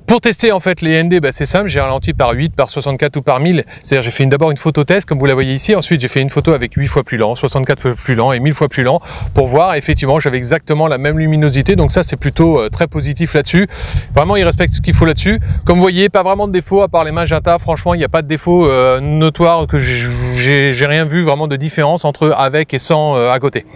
Pour tester en fait les ND, c'est simple, j'ai ralenti par 8, par 64 ou par 1000, c'est-à-dire j'ai fait d'abord une photo test comme vous la voyez ici, ensuite j'ai fait une photo avec 8 fois plus lent, 64 fois plus lent et 1000 fois plus lent pour voir, effectivement j'avais exactement la même luminosité, donc ça c'est plutôt très positif là-dessus, vraiment il respecte ce qu'il faut là-dessus. Comme vous voyez, pas vraiment de défaut à part les magenta, franchement il n'y a pas de défaut notoire, que j'ai rien vu vraiment de différence entre avec et sans à côté,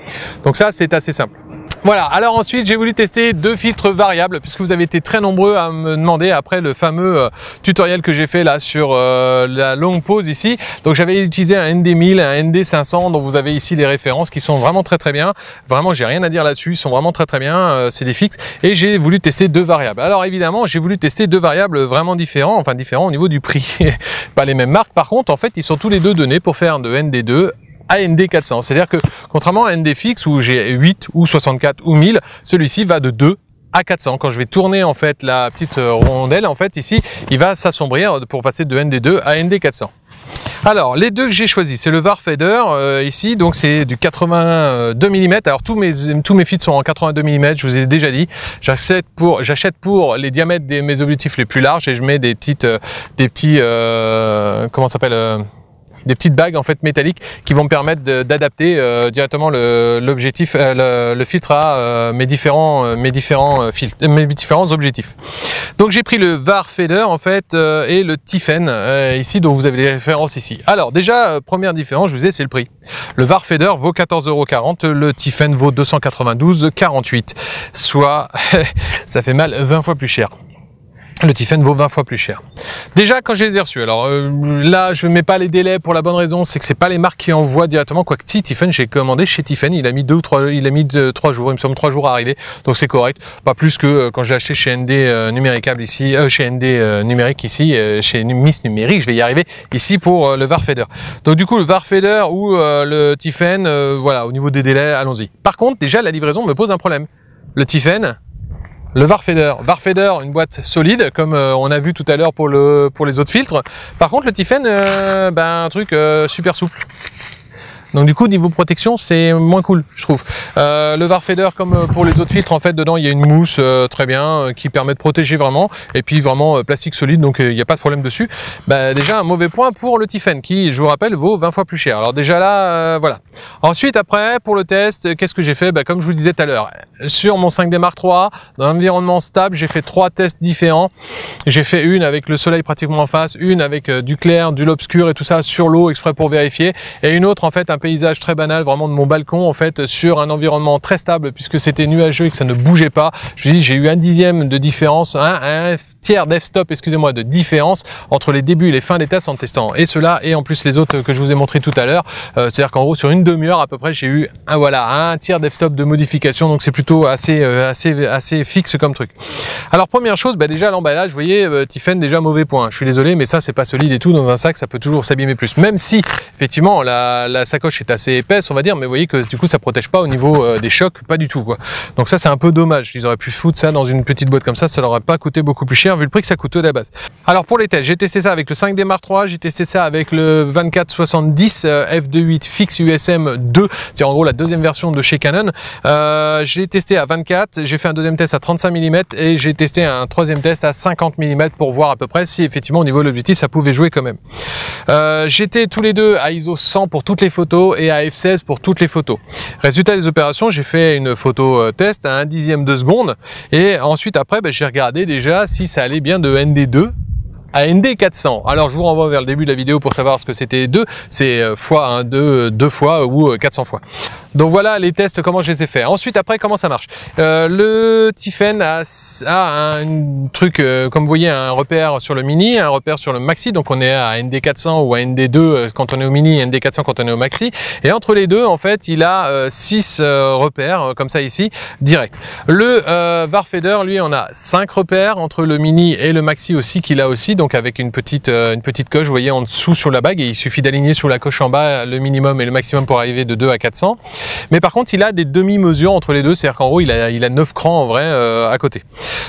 donc ça c'est assez simple. Voilà, alors ensuite j'ai voulu tester deux filtres variables puisque vous avez été très nombreux à me demander après le fameux tutoriel que j'ai fait là sur la longue pause ici. Donc j'avais utilisé un ND1000, un ND500 dont vous avez ici les références qui sont vraiment très bien. Vraiment j'ai rien à dire là-dessus, ils sont vraiment très bien, c'est des fixes. Et j'ai voulu tester deux variables. Alors évidemment j'ai voulu tester deux variables vraiment différents, enfin différents au niveau du prix. Pas les mêmes marques par contre, en fait ils sont tous les deux donnés pour faire de ND2 à ND400, c'est-à-dire que contrairement à ND fixe où j'ai 8 ou 64 ou 1000, celui-ci va de 2 à 400. Quand je vais tourner en fait la petite rondelle, en fait ici, il va s'assombrir pour passer de ND2 à ND400. Alors les deux que j'ai choisis, c'est le VAR Fader ici, donc c'est du 82 mm. Alors tous mes filtres sont en 82 mm, je vous ai déjà dit. J'achète pour les diamètres de mes objectifs les plus larges et je mets des petits comment ça s'appelle, des petites bagues en fait métalliques qui vont me permettre d'adapter directement l'objectif, le filtre à mes différents objectifs. Donc j'ai pris le VAR Fader en fait et le Tiffen ici, dont vous avez les références ici. Alors déjà première différence, je vous ai, c'est le prix. Le VAR Fader vaut 14,40 €, le Tiffen vaut 292,48 €, soit ça fait mal 20 fois plus cher. Le Tiffen vaut 20 fois plus cher. Déjà, quand je les ai reçus, alors là, je ne mets pas les délais pour la bonne raison, c'est que c'est pas les marques qui envoient directement. Quoique si, Tiffen, j'ai commandé chez Tiffen, il a mis 3 jours, il me semble 3 jours à arriver, donc c'est correct. Pas plus que quand j'ai acheté chez ND Numéricable ici, chez ND Numérique ici, chez Miss Numérique, je vais y arriver ici pour le VAR Fader. Donc du coup, le VAR Fader ou le Tiffen, voilà, au niveau des délais, allons-y. Par contre, déjà, la livraison me pose un problème. Le Tiffen, le VAR Fader, une boîte solide comme on a vu tout à l'heure pour les autres filtres. Par contre le Tiffen, un truc super souple. Donc du coup niveau protection c'est moins cool je trouve. Le VAR Fader comme pour les autres filtres en fait dedans il y a une mousse très bien qui permet de protéger vraiment et puis vraiment plastique solide donc il n'y a pas de problème dessus. Déjà un mauvais point pour le Tiffen qui je vous rappelle vaut 20 fois plus cher. Alors déjà là voilà. Ensuite après pour le test qu'est-ce que j'ai fait? Comme je vous le disais tout à l'heure sur mon 5D Mark III dans un environnement stable j'ai fait 3 tests différents. J'ai fait une avec le soleil pratiquement en face, une avec du clair, de l'obscur et tout ça sur l'eau exprès pour vérifier et une autre en fait un paysage très banal vraiment de mon balcon en fait sur un environnement très stable puisque c'était nuageux et que ça ne bougeait pas. Je vous dis j'ai eu un dixième de différence, un tiers f-stop, excusez-moi, de différence entre les débuts et les fins des tests en testant et cela et en plus les autres que je vous ai montré tout à l'heure. C'est-à-dire qu'en gros sur une demi-heure à peu près j'ai eu un tiers f-stop de modification, donc c'est plutôt assez fixe comme truc. Alors première chose, déjà l'emballage, vous voyez, Tiffen déjà mauvais point. Je suis désolé, mais ça c'est pas solide et tout, dans un sac ça peut toujours s'abîmer plus. Même si effectivement la sacoche est assez épaisse, on va dire, mais vous voyez que du coup ça protège pas au niveau des chocs, pas du tout quoi. Donc ça c'est un peu dommage. Ils auraient pu foutre ça dans une petite boîte comme ça leur aurait pas coûté beaucoup plus cher vu le prix que ça coûte de la base. Alors pour les tests, j'ai testé ça avec le 5D Mark III, j'ai testé ça avec le 2470 f2.8 fixe USM 2, c'est en gros la deuxième version de chez Canon. J'ai testé à 24, j'ai fait un deuxième test à 35 mm et j'ai testé un troisième test à 50 mm pour voir à peu près si effectivement au niveau de l'objectif ça pouvait jouer quand même. J'étais tous les deux à ISO 100 pour toutes les photos et à f16 pour toutes les photos. Résultat des opérations, j'ai fait une photo test à 1/10 de seconde et ensuite après j'ai regardé déjà si ça allait bien de ND2 à ND400. Alors je vous renvoie vers le début de la vidéo pour savoir ce que c'était 2, c'est fois 2 fois ou 400 fois. Donc voilà les tests, comment je les ai faits. Ensuite après comment ça marche. Le Tiffen a un truc, comme vous voyez, un repère sur le mini, un repère sur le maxi, donc on est à ND400 ou à ND2 quand on est au mini, ND400 quand on est au maxi, et entre les deux en fait il a 6 repères comme ça ici, direct. Le Warfader lui on a 5 repères entre le mini et le maxi aussi qu'il a aussi, donc avec une petite coche, vous voyez en dessous sur la bague, et il suffit d'aligner sur la coche en bas le minimum et le maximum pour arriver de 2 à 400. Mais par contre il a des demi-mesures entre les deux, c'est-à-dire qu'en gros il a 9 crans en vrai à côté.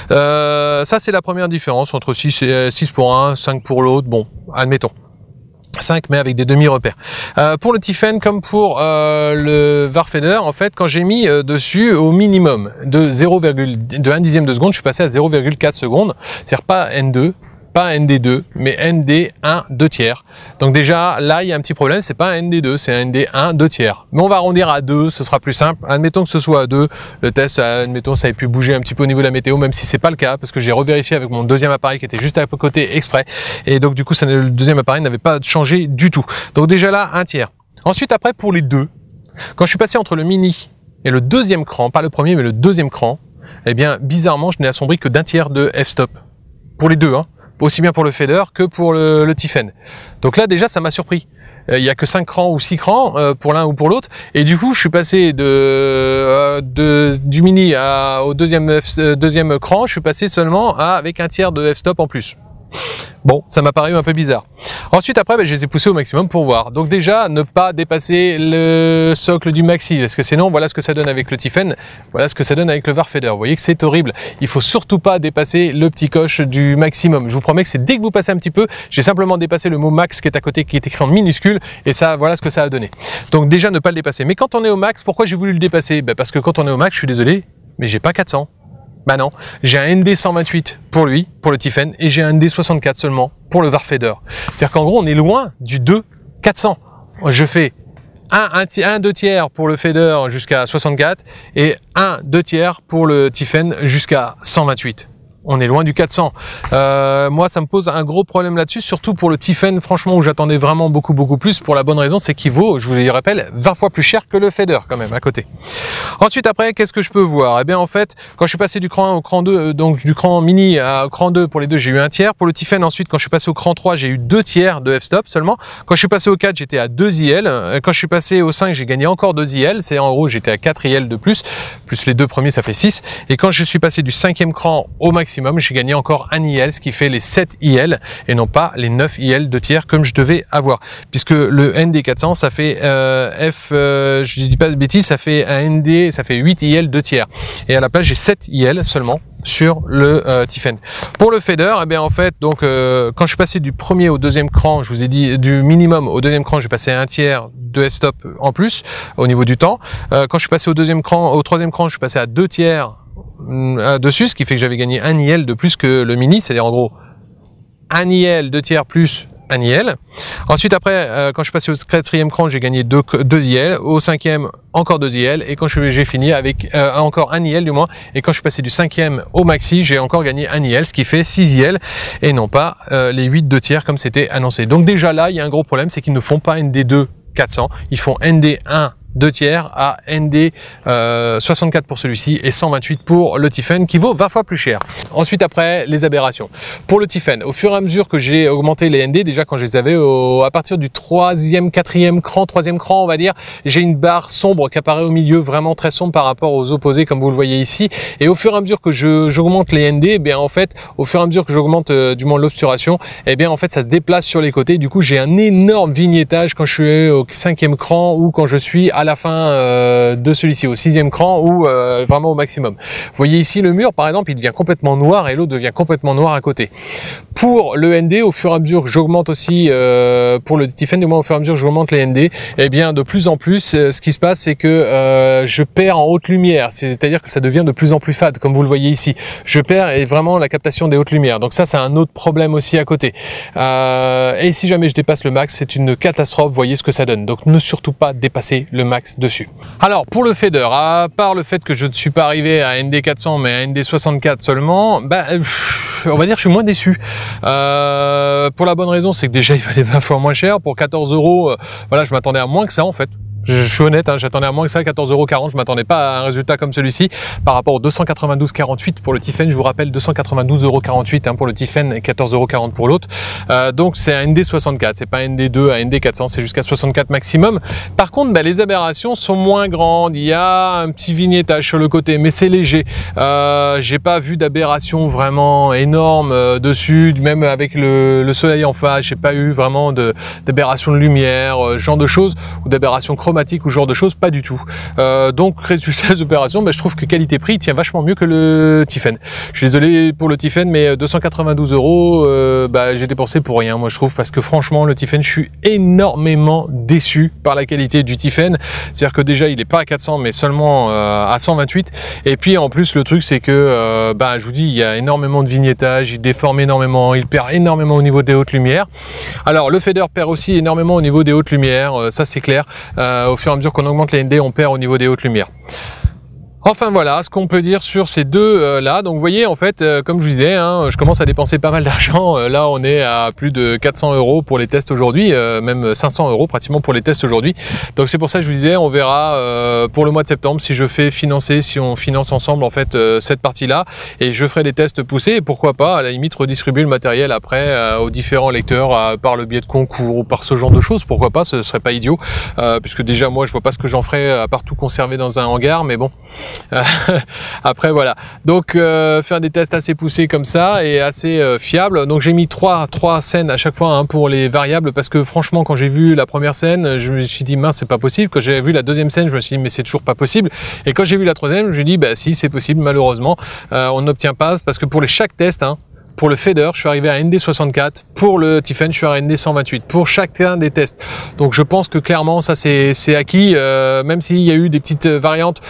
Ça c'est la première différence entre 6 pour un, 5 pour l'autre, bon admettons. 5 mais avec des demi-repères. Pour le Tiffen comme pour le Warfader, en fait quand j'ai mis dessus au minimum de 1/10 de seconde, je suis passé à 0,4 secondes, c'est-à-dire pas N2, pas ND2, mais ND1 2 tiers. Donc déjà, là, il y a un petit problème, c'est pas un ND2, c'est un ND1 2 tiers. Mais on va arrondir à 2, ce sera plus simple. Admettons que ce soit à 2, le test, admettons, ça ait pu bouger un petit peu au niveau de la météo, même si c'est pas le cas, parce que j'ai revérifié avec mon deuxième appareil qui était juste à côté exprès. Et donc, du coup, le deuxième appareil n'avait pas changé du tout. Donc déjà là, 1 tiers. Ensuite, après, pour les deux, quand je suis passé entre le mini et le deuxième cran, pas le premier, mais le deuxième cran, eh bien, bizarrement, je n'ai assombri que d'1 tiers de f-stop. Pour les deux, hein. Aussi bien pour le fader que pour le Tiffen. Donc là déjà ça m'a surpris. Il n'y a que 5 crans ou 6 crans pour l'un ou pour l'autre, et du coup je suis passé du mini au deuxième cran, je suis passé seulement avec 1 tiers de f-stop en plus. Bon, ça m'a paru un peu bizarre. Ensuite, après, je les ai poussés au maximum pour voir. Donc déjà, ne pas dépasser le socle du maxi, parce que sinon, voilà ce que ça donne avec le Tiffen, voilà ce que ça donne avec le Warfader. Vous voyez que c'est horrible. Il faut surtout pas dépasser le petit coche du maximum. Je vous promets que c'est dès que vous passez un petit peu, j'ai simplement dépassé le mot max qui est à côté, qui est écrit en minuscule, et ça, voilà ce que ça a donné. Donc déjà, ne pas le dépasser. Mais quand on est au max, pourquoi j'ai voulu le dépasser? Parce que quand on est au max, je suis désolé, mais j'ai pas 400. Bah non, j'ai un ND 128 pour lui, pour le Tiffen, et j'ai un ND 64 seulement pour le Warfader. C'est-à-dire qu'en gros, on est loin du 2 400. Je fais un 2 tiers pour le fader jusqu'à 64 et 1 2 tiers pour le Tiffen jusqu'à 128. On est loin du 400. Moi, ça me pose un gros problème là-dessus, surtout pour le Tiffen, franchement, où j'attendais vraiment beaucoup plus, pour la bonne raison, c'est qu'il vaut, je vous le rappelle, 20 fois plus cher que le fader, quand même, à côté. Ensuite, après, qu'est-ce que je peux voir? Eh bien, en fait, quand je suis passé du cran 1 au cran 2, donc du cran mini au cran 2, pour les deux, j'ai eu 1 tiers. Pour le Tiffen, ensuite, quand je suis passé au cran 3, j'ai eu 2 tiers de f-stop seulement. Quand je suis passé au 4, j'étais à 2 IL. Quand je suis passé au 5, j'ai gagné encore 2 IL. C'est en gros, j'étais à 4 IL de plus les deux premiers, ça fait 6. Et quand je suis passé du 5e cran au maximum, j'ai gagné encore 1 IL, ce qui fait les 7 IL et non pas les 9 IL de tiers comme je devais avoir, puisque le ND400 ça fait je dis pas de bêtises, ça fait un ND, ça fait 8 IL de tiers, et à la place j'ai 7 IL seulement sur le Tiffen. Pour le fader, eh bien en fait, donc quand je suis passé du premier au deuxième cran, je vous ai dit du minimum au deuxième cran, j'ai passé 1 tiers de f-stop en plus au niveau du temps. Quand je suis passé au troisième cran, je suis passé à 2 tiers dessus, ce qui fait que j'avais gagné 1 IL de plus que le mini, c'est-à-dire en gros 1 IL 2 tiers plus 1 IL. Ensuite après, quand je suis passé au 4e cran, j'ai gagné 2 IL, au 5e encore 2 IL, et quand j'ai fini avec encore 1 IL du moins, et quand je suis passé du 5e au maxi, j'ai encore gagné 1 IL, ce qui fait 6 IL, et non pas les 8 2 tiers comme c'était annoncé. Donc déjà là, il y a un gros problème, c'est qu'ils ne font pas ND2 400, ils font ND1 2/3 à ND 64 pour celui-ci et 128 pour le Tiffen qui vaut 20 fois plus cher. Ensuite après les aberrations. Pour le Tiffen, au fur et à mesure que j'ai augmenté les ND, déjà quand je les avais à partir du 3e, 4e cran, 3e cran on va dire, j'ai une barre sombre qui apparaît au milieu, vraiment très sombre par rapport aux opposés comme vous le voyez ici. Et au fur et à mesure que j'augmente les ND, eh bien en fait, au fur et à mesure que j'augmente du moins l'obturation, eh bien en fait ça se déplace sur les côtés. Du coup j'ai un énorme vignettage quand je suis au 5e cran ou quand je suis à la fin de celui-ci au 6e cran ou vraiment au maximum. Vous voyez ici le mur par exemple, il devient complètement noir et l'autre devient complètement noir à côté. Pour le ND, au fur et à mesure que j'augmente aussi pour le Tiffen, du moins au fur et à mesure que j'augmente les ND, eh bien de plus en plus ce qui se passe c'est que je perds en haute lumière, c'est-à-dire que ça devient de plus en plus fade comme vous le voyez ici. Je perds vraiment la captation des hautes lumières. Donc ça c'est un autre problème aussi à côté. Et si jamais je dépasse le max, c'est une catastrophe, vous voyez ce que ça donne. Donc ne surtout pas dépasser le max dessus. Alors pour le fader, à part le fait que je ne suis pas arrivé à ND 400 mais à ND 64 seulement, on va dire que je suis moins déçu. Pour la bonne raison, c'est que déjà il valait 20 fois moins cher. Pour 14 €, voilà, je m'attendais à moins que ça en fait. Je suis honnête, hein, j'attendais à moins que ça, 14,40 €, je m'attendais pas à un résultat comme celui-ci par rapport aux 292,48 pour le Tiffen. Je vous rappelle 292,48 € hein, pour le Tiffen et 14,40 € pour l'autre. Donc c'est un ND 64, c'est pas un ND2 à ND 400, c'est jusqu'à 64 maximum. Par contre, les aberrations sont moins grandes. Il y a un petit vignettage sur le côté, mais c'est léger. J'ai pas vu d'aberration vraiment énorme dessus, même avec le soleil en face. J'ai pas eu vraiment d'aberration de lumière, ce genre de choses, ou d'aberration chromatique ou ce genre de choses, pas du tout. Donc résultat des opérations, je trouve que qualité-prix tient vachement mieux que le Tiffen. Je suis désolé pour le Tiffen, mais 292 €, j'ai dépensé pour rien, moi je trouve, parce que franchement le Tiffen, je suis énormément déçu par la qualité du Tiffen. C'est-à-dire que déjà il est pas à 400 mais seulement à 128. Et puis en plus le truc c'est que je vous dis, il y a énormément de vignettage, il déforme énormément, il perd énormément au niveau des hautes lumières. Alors le fader perd aussi énormément au niveau des hautes lumières, ça c'est clair. Au fur et à mesure qu'on augmente les ND, on perd au niveau des hautes lumières. Enfin voilà ce qu'on peut dire sur ces deux là. Donc vous voyez en fait comme je vous disais, je commence à dépenser pas mal d'argent. Là on est à plus de 400 € pour les tests aujourd'hui, même 500 € pratiquement pour les tests aujourd'hui. Donc c'est pour ça que je vous disais, on verra pour le mois de septembre si je fais financer, si on finance ensemble en fait cette partie là, et je ferai des tests poussés et pourquoi pas à la limite redistribuer le matériel après aux différents lecteurs par le biais de concours ou par ce genre de choses. Pourquoi pas, ce serait pas idiot puisque déjà moi je vois pas ce que j'en ferais à part tout conserver dans un hangar, mais bon. Après voilà, donc faire des tests assez poussés comme ça et assez fiables. Donc j'ai mis trois scènes à chaque fois pour les variables, parce que franchement quand j'ai vu la première scène je me suis dit mince c'est pas possible. Quand j'ai vu la deuxième scène je me suis dit mais c'est toujours pas possible, et quand j'ai vu la troisième je me suis dit si c'est possible. Malheureusement on n'obtient pas, parce que pour chaque test pour le fader, je suis arrivé à ND 64. Pour le Tiffen, je suis à ND 128 pour chacun des tests. Donc je pense que clairement ça c'est acquis, même s'il y a eu des petites variantes.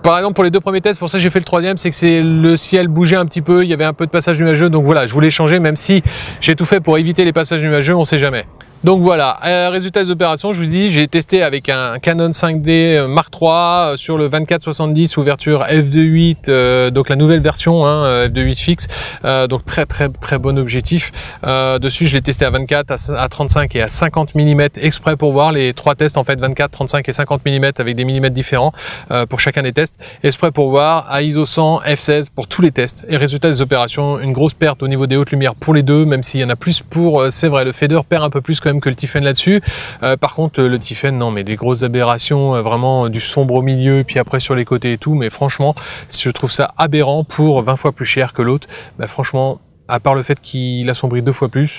Par exemple pour les deux premiers tests, pour ça j'ai fait le troisième, c'est que le ciel bougeait un petit peu, il y avait un peu de passage nuageux, donc voilà, je voulais changer, même si j'ai tout fait pour éviter les passages nuageux, on sait jamais. Donc voilà, résultat des opérations, je vous dis, j'ai testé avec un Canon 5D Mark III sur le 24-70 ouverture f2.8, donc la nouvelle version f2.8 fixe, donc très bon objectif. Dessus je l'ai testé à 24, à 35 et à 50 mm exprès pour voir les trois tests en fait, 24, 35 et 50 mm avec des millimètres différents pour chacun des tests, exprès pour voir à ISO 100, f16 pour tous les tests. Et résultat des opérations, une grosse perte au niveau des hautes lumières pour les deux, même s'il y en a plus pour, c'est vrai, le fader perd un peu plus que le Tiffen là-dessus. Par contre le Tiffen, non mais des grosses aberrations, vraiment du sombre au milieu puis après sur les côtés et tout, mais franchement je trouve ça aberrant pour 20 fois plus cher que l'autre. Franchement, à part le fait qu'il assombrit 2 fois plus,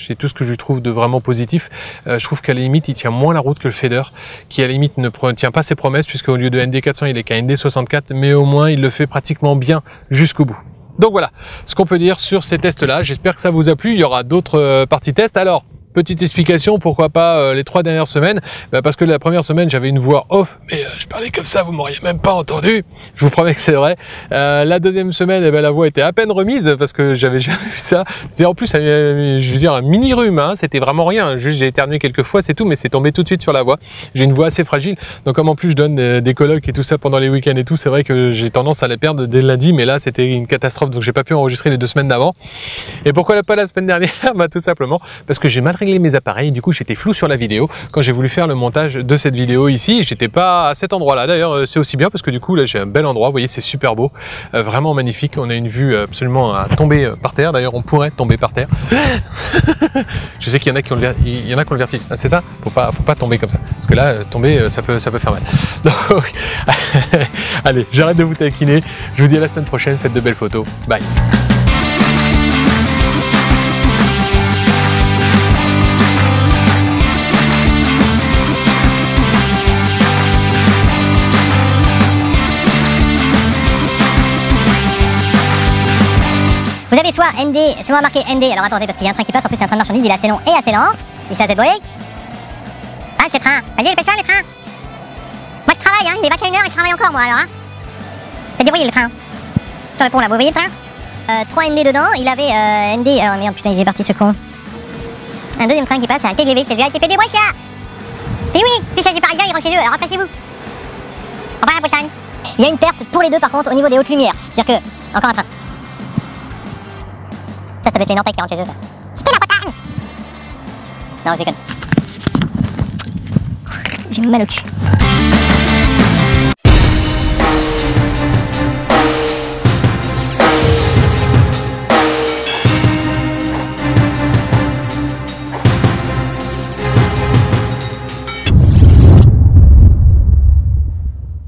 c'est tout ce que je trouve de vraiment positif. Je trouve qu'à la limite il tient moins la route que le fader, qui à la limite ne tient pas ses promesses, puisque au lieu de ND 400 il est qu'à ND 64, mais au moins il le fait pratiquement bien jusqu'au bout. Donc voilà ce qu'on peut dire sur ces tests là. J'espère que ça vous a plu. Il y aura d'autres parties tests. Alors petite explication, pourquoi pas les 3 dernières semaines, parce que la première semaine j'avais une voix off, mais je parlais comme ça, vous m'auriez même pas entendu, je vous promets que c'est vrai. La deuxième semaine, la voix était à peine remise, parce que j'avais jamais vu ça. C'était en plus, je veux dire, un mini rhume, c'était vraiment rien, juste j'ai éternué quelques fois, c'est tout, mais c'est tombé tout de suite sur la voix. J'ai une voix assez fragile, donc comme en plus je donne des colloques et tout ça pendant les week-ends et tout, c'est vrai que j'ai tendance à les perdre dès le lundi, mais là c'était une catastrophe, donc j'ai pas pu enregistrer les 2 semaines d'avant. Et pourquoi pas la semaine dernière? Tout simplement parce que j'ai mal régler mes appareils. Du coup, j'étais flou sur la vidéo quand j'ai voulu faire le montage de cette vidéo ici. J'étais pas à cet endroit-là. D'ailleurs, c'est aussi bien parce que du coup, là, j'ai un bel endroit. Vous voyez, c'est super beau, vraiment magnifique. On a une vue absolument à tomber par terre. D'ailleurs, on pourrait tomber par terre. Je sais qu'il y en a qui ont le vertige. Ah, c'est ça. Faut pas tomber comme ça. Parce que là, tomber, ça peut faire mal. Donc, allez, j'arrête de vous taquiner. Je vous dis à la semaine prochaine. Faites de belles photos. Bye. Vous avez soit ND, soit marqué ND, alors attendez parce qu'il y a un train qui passe, en plus c'est un train de marchandises, il est assez long et assez lent. Il s'est assez beau. Ah ce train, vas-y dépêche-toi le train. Moi je travaille, hein, il est 21h et je travaille encore moi alors. Hein. Faites dérouiller le train. Sur le pont là, vous voyez le train 3 ND dedans, il avait ND, oh merde putain il est parti ce con. Un deuxième train qui passe, c'est un TGV, c'est le gars qui fait des bruits là. Et oui, puis ça c'est parisien, il rentre chez eux, alors remplacez-vous. Au revoir la prochaine. Il y a une perte pour les deux par contre au niveau des hautes lumières, c'est-à-dire que, encore un train. Ça peut être les Nantais qui rentrent chez eux. C'était la Bretagne. Non, je déconne. J'ai mal au cul.